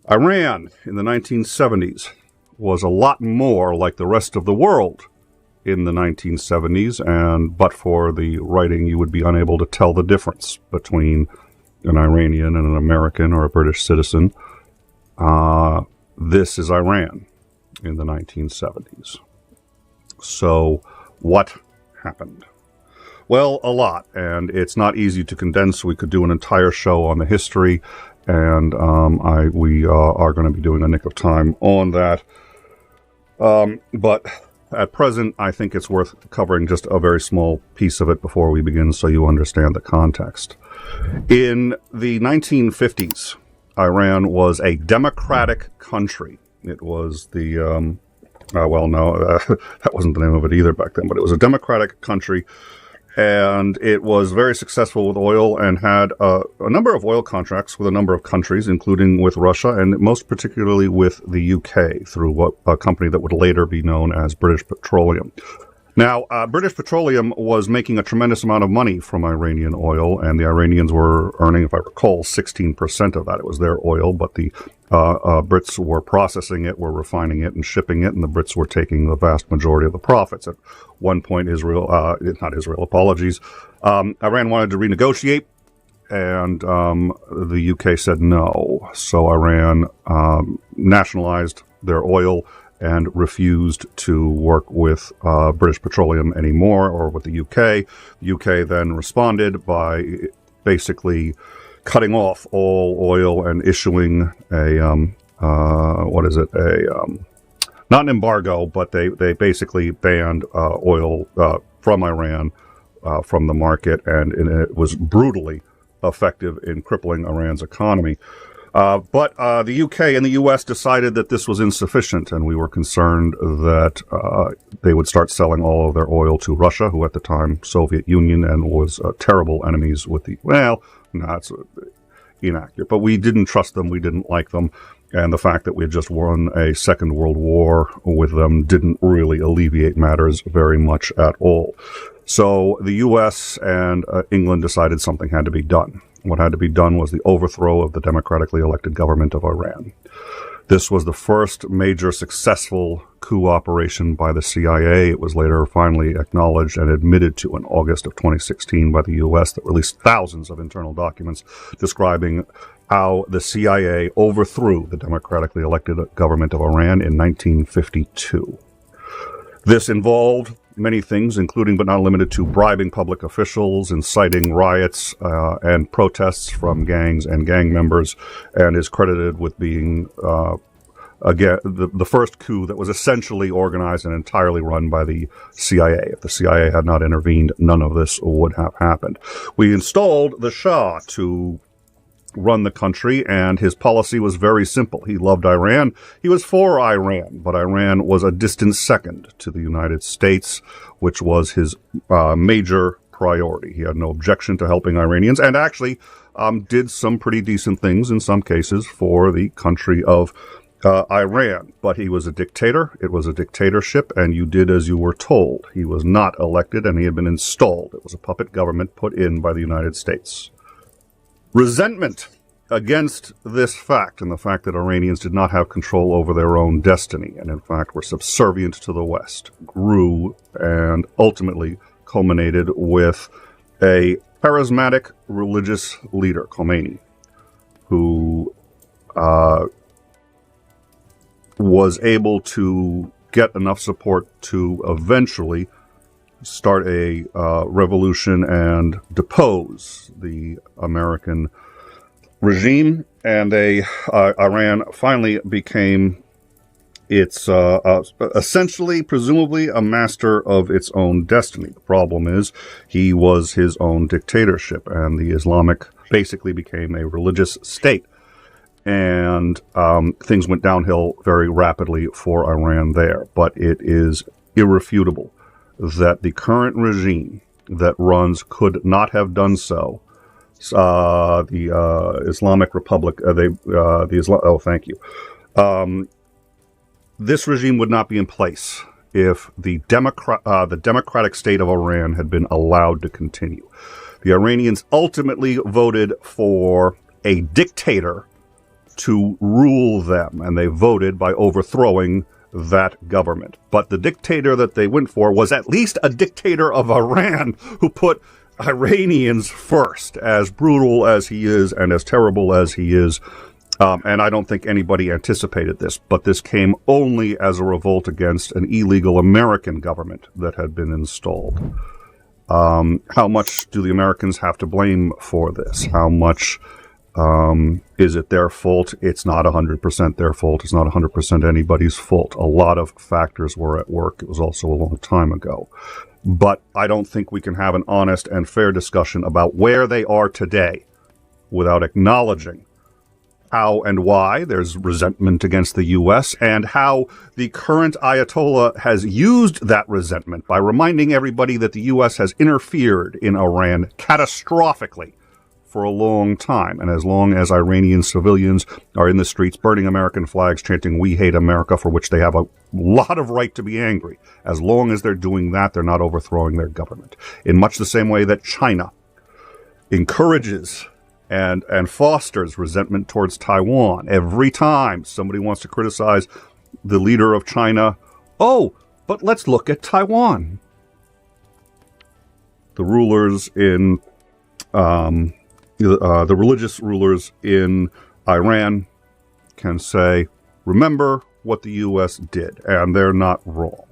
Iran in the 1970s was a lot more like the rest of the world in the 1970s, and but for the writing, you would be unable to tell the difference between an Iranian and an American or a British citizen. This is Iran in the 1970s. So what happened? Well, a lot, and it's not easy to condense. We could do an entire show on the history, and we are going to be doing a nick of time on that. But at present, I think it's worth covering just a very small piece of it before we begin so you understand the context. In the 1950s, Iran was a democratic country. It was the, that wasn't the name of it either back then, but it was a democratic country. And it was very successful with oil and had a number of oil contracts with a number of countries, including with Russia and most particularly with the UK through a company that would later be known as British Petroleum. Now, British Petroleum was making a tremendous amount of money from Iranian oil, and the Iranians were earning, if I recall, 16% of that. It was their oil, but the Brits were processing it, were refining it, and shipping it, and the Brits were taking the vast majority of the profits. At one point, Iran wanted to renegotiate, and the UK said no. So Iran nationalized their oil and refused to work with British Petroleum anymore, or with the UK. The UK then responded by basically cutting off all oil and issuing not an embargo, but they basically banned oil from Iran from the market, and it was brutally effective in crippling Iran's economy. But the UK and the US decided that this was insufficient, and we were concerned that they would start selling all of their oil to Russia, who at the time Soviet Union, and was terrible enemies with it's inaccurate. But we didn't trust them, we didn't like them, and the fact that we had just won a Second World War with them didn't really alleviate matters very much at all. So the US and England decided something had to be done. What had to be done was the overthrow of the democratically elected government of Iran. This was the first major successful coup operation by the CIA. It was later finally acknowledged and admitted to in August of 2016 by the US, that released thousands of internal documents describing how the CIA overthrew the democratically elected government of Iran in 1952. This involved many things, including but not limited to bribing public officials, inciting riots and protests from gangs and gang members, and is credited with being, again, the first coup that was essentially organized and entirely run by the CIA. If the CIA had not intervened, none of this would have happened. We installed the Shah to run the country, and his policy was very simple. He loved Iran. He was for Iran, but Iran was a distant second to the United States, which was his major priority. He had no objection to helping Iranians, and actually did some pretty decent things in some cases for the country of Iran. But he was a dictator. It was a dictatorship, and you did as you were told. He was not elected, and he had been installed. It was a puppet government put in by the United States. Resentment against this fact, and the fact that Iranians did not have control over their own destiny, and in fact were subservient to the West, grew and ultimately culminated with a charismatic religious leader, Khomeini, who was able to get enough support to eventually start a revolution and depose the American regime, and Iran finally became its essentially, presumably, a master of its own destiny. The problem is he was his own dictatorship, and the Islamic basically became a religious state, and things went downhill very rapidly for Iran there. But it is irrefutable that the current regime that runs could not have done so. The Islamic Republic, this regime would not be in place if the democratic state of Iran had been allowed to continue. The Iranians ultimately voted for a dictator to rule them, and they voted by overthrowing that government. But the dictator that they went for was at least a dictator of Iran who put Iranians first, as brutal as he is and as terrible as he is. And I don't think anybody anticipated this, but this came only as a revolt against an illegal American government that had been installed. How much do the Americans have to blame for this? How much is it their fault? It's not 100% their fault. It's not 100% anybody's fault. A lot of factors were at work. It was also a long time ago. But I don't think we can have an honest and fair discussion about where they are today without acknowledging how and why there's resentment against the U.S. and how the current Ayatollah has used that resentment by reminding everybody that the U.S. has interfered in Iran catastrophically for a long time. And as long as Iranian civilians are in the streets burning American flags, chanting, "We hate America," for which they have a lot of right to be angry, as long as they're doing that, they're not overthrowing their government. In much the same way that China encourages and fosters resentment towards Taiwan. Every time somebody wants to criticize the leader of China, oh, but let's look at Taiwan. The rulers in, the religious rulers in Iran can say, remember what the U.S. did, and they're not wrong.